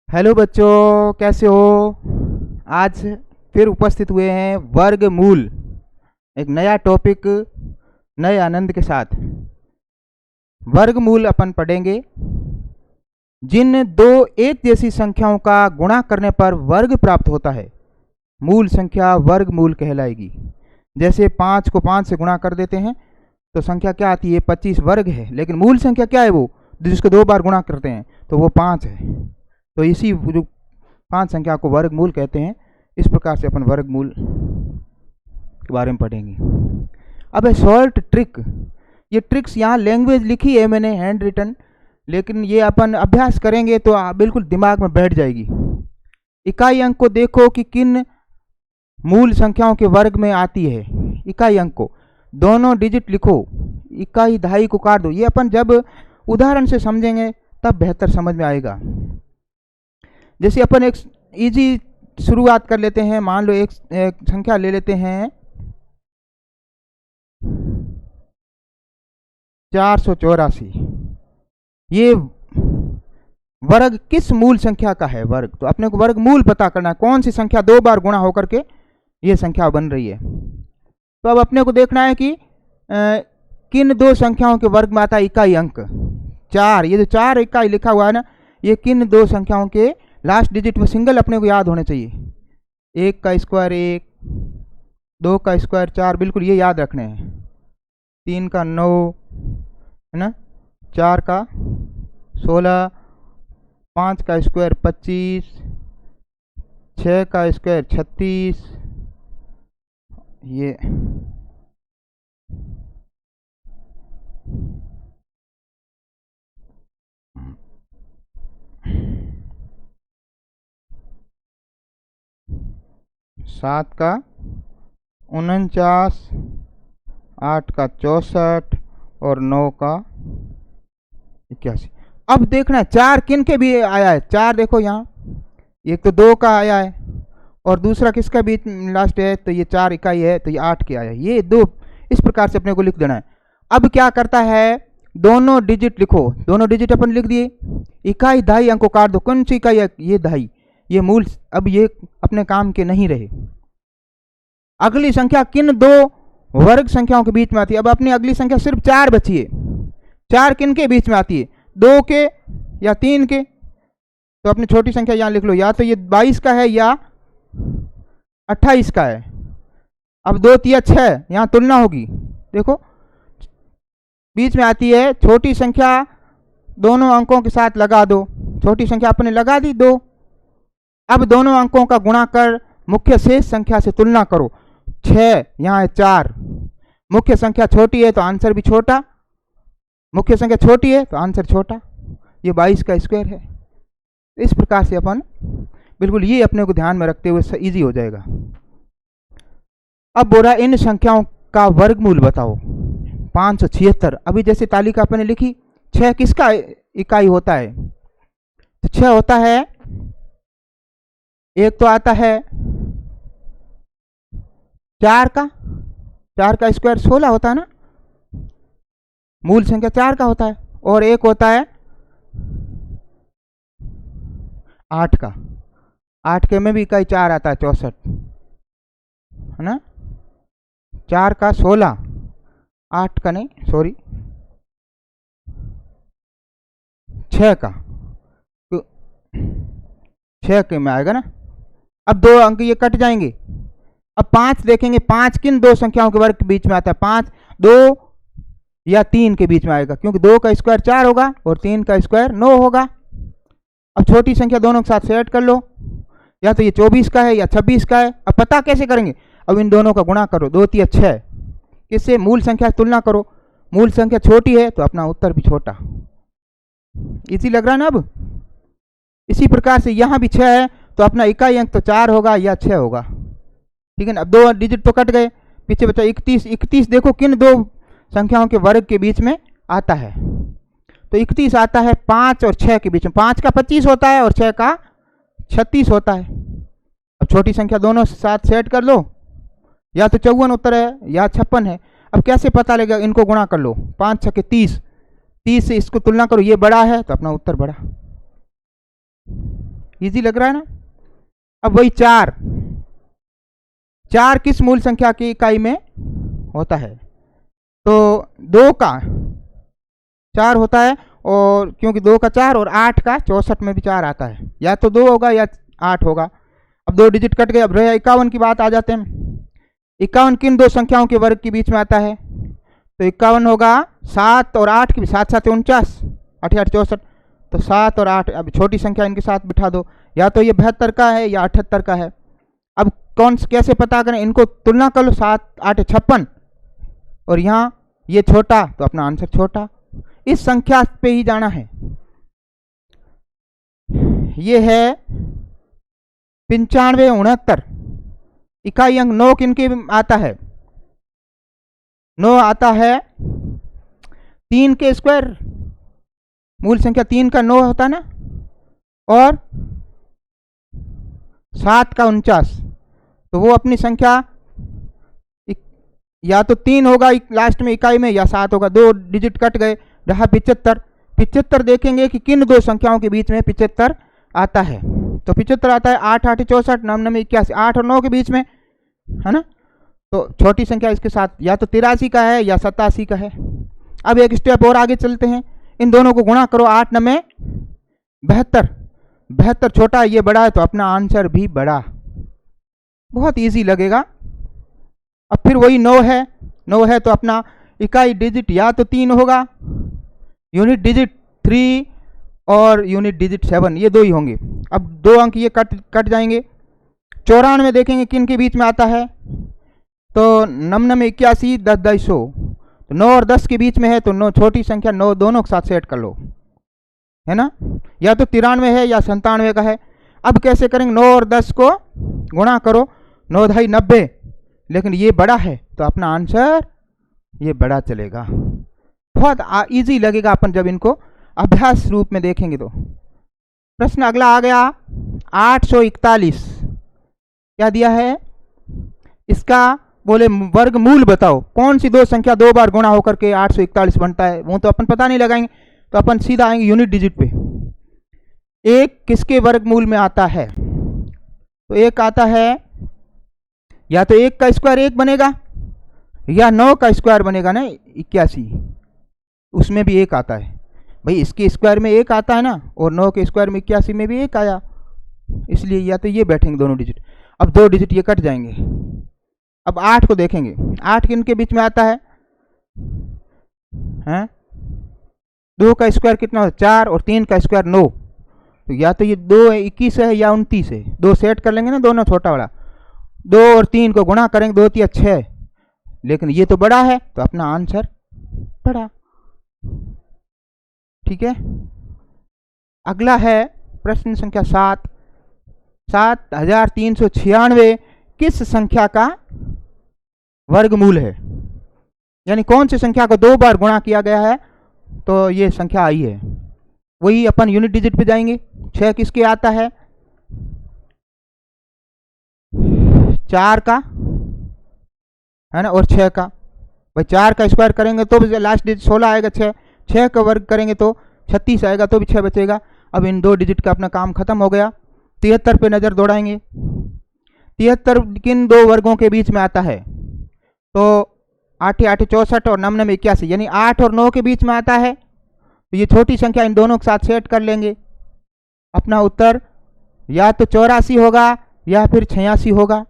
Hello बच्चों, कैसे हो। आज फिर उपस्थित हुए हैं वर्गमूल, एक नया टॉपिक नए आनंद के साथ। वर्गमूल अपन पढ़ेंगे। जिन दो एक जैसी संख्याओं का गुणा करने पर वर्ग प्राप्त होता है, मूल संख्या वर्गमूल कहलाएगी। जैसे 5 को 5 से गुणा कर देते हैं तो संख्या क्या आती है, 25 वर्ग है। लेकिन मूल संख्या क्या है, वो जिसको 2 बार गुणा करते हैं तो वो 5 है। तो इसी जो 5 संख्या को वर्गमूल कहते हैं। इस प्रकार से अपन वर्गमूल के बारे में पढ़ेंगे। अब है शॉर्ट ट्रिक। ये ट्रिक्स यहाँ लैंग्वेज लिखी है मैंने, हैंड रिटन, लेकिन ये अपन अभ्यास करेंगे तो बिल्कुल दिमाग में बैठ जाएगी। इकाई अंक को देखो कि किन मूल संख्याओं के वर्ग में आती है। इकाई अंक को दोनों डिजिट लिखो, इकाई दहाई को काट दो। ये अपन जब उदाहरण से समझेंगे तब बेहतर समझ में आएगा। जैसे अपन एक इजी शुरुआत कर लेते हैं। मान लो एक संख्या ले लेते हैं 484। ये वर्ग किस मूल संख्या का है वर्ग, तो अपने को वर्गमूल पता करना है। कौन सी संख्या 2 बार गुणा होकर के ये संख्या बन रही है। तो अब अपने को देखना है कि किन 2 संख्याओं के वर्ग में आता है इकाई अंक 4। ये जो 4 इकाई लिखा हुआ है ना, ये किन 2 संख्याओं के लास्ट डिजिट में सिंगल अपने को याद होने चाहिए। 1 का स्क्वायर 1, 2 का स्क्वायर 4, बिल्कुल ये याद रखने हैं। 3 का 9 है ना, 4 का 16, 5 का स्क्वायर 25, 6 का स्क्वायर 36, ये 7 का 49, 8 का 64 और 9 का 81। अब देखना है 4 किन के भी आया है। 4 देखो यहाँ, एक तो 2 का आया है और दूसरा किसका बीच लास्ट है, तो ये 4 इकाई है, तो ये 8 के आया है। ये 2 इस प्रकार से अपने को लिख देना है। अब क्या करता है, दोनों डिजिट लिखो। दोनों डिजिट अपन लिख दिए। इकाई दहाई अंक को काट दो। कौन सी इकाई है, ये दहाई, ये मूल। अब ये अपने काम के नहीं रहे। अगली संख्या किन 2 वर्ग संख्याओं के बीच में आती है। अब अपनी अगली संख्या सिर्फ 4 बची है। 4 किन के बीच में आती है, 2 के या 3 के। तो अपनी छोटी संख्या यहाँ लिख लो, या तो ये 22 का है या 28 का है। अब 2 तिया 6, यहाँ तुलना होगी। देखो बीच में आती है छोटी संख्या, दोनों अंकों के साथ लगा दो। छोटी संख्या अपने लगा दी 2। अब दोनों अंकों का गुणा कर मुख्य शेष संख्या से तुलना करो। 6 यहाँ है 4। मुख्य संख्या छोटी है तो आंसर भी छोटा, मुख्य संख्या छोटी है तो आंसर छोटा। ये 22 का स्क्वायर है। इस प्रकार से अपन बिल्कुल ये अपने को ध्यान में रखते हुए इजी हो जाएगा। अब बोला इन संख्याओं का वर्गमूल बताओ। 576। अभी जैसे तालिका अपने लिखी, 6 किसका इकाई होता है, तो 6 होता है, एक तो आता है 4 का। 4 का स्क्वायर 16 होता है ना, मूल संख्या 4 का होता है। और एक होता है 8 का। 8 के में भी इकाई 4 आता है, 64 है ना। 4 का 16, 8 का नहीं, सॉरी 6 का, तो 6 के में आएगा ना। अब 2 अंक ये कट जाएंगे। अब 5 देखेंगे, 5 किन 2 संख्याओं के वर्ग के बीच में आता है। 5 2 या 3 के बीच में आएगा, क्योंकि 2 का स्क्वायर 4 होगा और 3 का स्क्वायर 9 होगा। अब छोटी संख्या दोनों के साथ सेट कर लो, या तो ये 24 का है या 26 का है। अब पता कैसे करेंगे, अब इन दोनों का गुणा करो। 2 तिया 6, किससे, मूल संख्या तुलना करो। मूल संख्या छोटी है तो अपना उत्तर भी छोटा। इसी लग रहा है ना। अब इसी प्रकार से यहाँ भी 6 है तो अपना इकाई अंक तो 4 होगा या 6 होगा, ठीक है ना। अब 2 डिजिट तो कट गए, पीछे बचा 31। 31 देखो किन 2 संख्याओं के वर्ग के बीच में आता है, तो 31 आता है 5 और 6 के बीच में। 5 का 25 होता है और 6 का 36 होता है। अब छोटी संख्या दोनों साथ सेट कर लो, या तो 54 उत्तर है या 56 है। अब कैसे पता लगेगा, इनको गुणा कर लो। 5 6 के 30, 30 से इसको तुलना करो, ये बड़ा है तो अपना उत्तर बड़ा। इजी लग रहा है ना। अब वही 4 किस मूल संख्या की इकाई में होता है? तो 2 का 4 होता है, और क्योंकि 2 का 4 और 8 का 64 में भी 4 आता है, या तो 2 होगा या 8 होगा। अब 2 डिजिट कट गए। अब रहे 51 की बात आ जाते हैं। 51 किन दो संख्याओं के वर्ग के बीच में आता है? तो 51 होगा 7 और 8 के भी, 7 7 49, 8 8 64। तो 7 और 8 अब छोटी संख्या इनके साथ बिठा दो, या तो ये 72 का है या 78 का है। अब कैसे पता करें? इनको तुलना कर लो, 7 8 56, और यहाँ ये छोटा, तो अपना आंसर छोटा। इस संख्या पे ही जाना है। ये है 95 69। इकाई अंक 9 किनके आता है? 9 आता है 3 के स्क्वायर, मूल संख्या 3 का 9 होता है ना, और 7 का 49। तो वो अपनी संख्या या तो 3 होगा लास्ट में इकाई में, या 7 होगा। 2 डिजिट कट गए, रहा 75। 75 देखेंगे कि किन दो संख्याओं के बीच में 75 आता है। तो 75 आता है 8 8 64, 9 9 81, 8 और 9 के बीच में, है ना। तो छोटी संख्या इसके साथ या तो 83 का है या 87 का है। अब एक स्टेप और आगे चलते हैं, इन दोनों को गुणा करो, 8 9 72। 72 छोटा है, ये बड़ा है, तो अपना आंसर भी बड़ा। बहुत इजी लगेगा। अब फिर वही 9 है, 9 है तो अपना इकाई डिजिट या तो 3 होगा, यूनिट डिजिट 3 और यूनिट डिजिट 7, ये 2 ही होंगे। अब 2 अंक ये कट जाएंगे। 94 देखेंगे किन के बीच में आता है? तो 9 9 81, 10 10 100। तो 9 और 10 के बीच में है, तो 9 छोटी संख्या 9 दोनों के साथ सेट कर लो, है ना। या तो 93 है या 97 का है। अब कैसे करेंगे? 9 और 10 को गुणा करो, 9 ढाई 90, लेकिन ये बड़ा है, तो अपना आंसर ये बड़ा चलेगा। बहुत इजी लगेगा अपन जब इनको अभ्यास रूप में देखेंगे। तो प्रश्न अगला आ गया 841। क्या दिया है? इसका बोले वर्गमूल बताओ। कौन सी दो संख्या 2 बार गुणा होकर के 841 बनता है? वो तो अपन पता नहीं लगाएंगे, तो अपन सीधा आएंगे यूनिट डिजिट पे। एक किसके वर्गमूल में आता है? तो एक आता है, या तो 1 का स्क्वायर 1 बनेगा, या 9 का स्क्वायर बनेगा ना 81, उसमें भी 1 आता है। भाई इसके स्क्वायर में 1 आता है ना, और 9 के स्क्वायर में 81 में भी 1 आया, इसलिए या तो ये बैठेंगे दोनों डिजिट। अब 2 डिजिट ये कट जाएंगे। अब 8 को देखेंगे, 8 किन के बीच में आता है? 2 का स्क्वायर कितना होता है? 4, और 3 का स्क्वायर 9। तो या तो ये 2 21 है या 29 है। 2 सेट कर लेंगे ना, दोनों छोटा बड़ा। 2 और 3 को गुणा करेंगे, 2 3 6, लेकिन ये तो बड़ा है, तो अपना आंसर बड़ा। ठीक है। अगला है प्रश्न संख्या 7। 7396 किस संख्या का वर्गमूल है? यानी कौन सी संख्या को 2 बार गुणा किया गया है तो ये संख्या आई है। वही अपन यूनिट डिजिट पे जाएंगे। 6 किसके आता है? 4 का, है ना, और 6 का। भाई 4 का स्क्वायर करेंगे तो भी लास्ट डिजिट 16 आएगा। 6 का वर्ग करेंगे तो 36 आएगा, तो भी 6 बचेगा। अब इन 2 डिजिट का अपना काम खत्म हो गया। 73 पे नज़र दौड़ाएंगे। 73 किन 2 वर्गों के बीच में आता है? तो 8 8 64 और 9 9 81, यानी 8 और 9 के बीच में आता है। तो ये छोटी संख्या इन दोनों के साथ सेट कर लेंगे। अपना उत्तर या तो 84 होगा या फिर 86 होगा।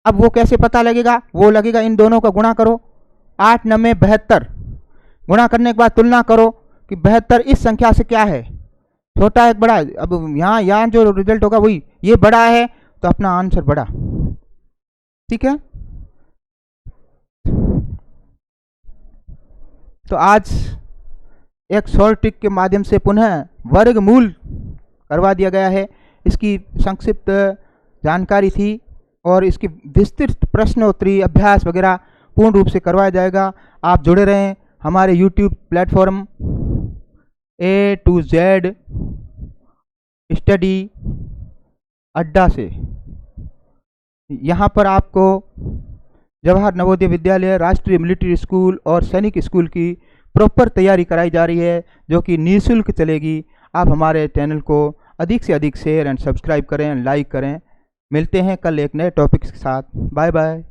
अब वो कैसे पता लगेगा? वो लगेगा इन दोनों का गुणा करो, 8 9 72। गुणा करने के बाद तुलना करो कि 72 इस संख्या से क्या है, छोटा है बड़ा है। अब यहाँ जो रिजल्ट होगा वही, ये बड़ा है, तो अपना आंसर बड़ा। ठीक है। तो आज एक शॉर्ट ट्रिक के माध्यम से पुनः वर्गमूल करवा दिया गया है। इसकी संक्षिप्त जानकारी थी, और इसकी विस्तृत प्रश्नोत्तरी अभ्यास वगैरह पूर्ण रूप से करवाया जाएगा। आप जुड़े रहें हमारे YouTube platform A to Z study अड्डा से। यहाँ पर आपको जवाहर नवोदय विद्यालय, राष्ट्रीय मिलिट्री स्कूल और सैनिक स्कूल की प्रॉपर तैयारी कराई जा रही है, जो कि निःशुल्क चलेगी। आप हमारे चैनल को अधिक से अधिक शेयर एंड सब्सक्राइब करें, लाइक करें। मिलते हैं कल एक नए टॉपिक के साथ। Bye bye.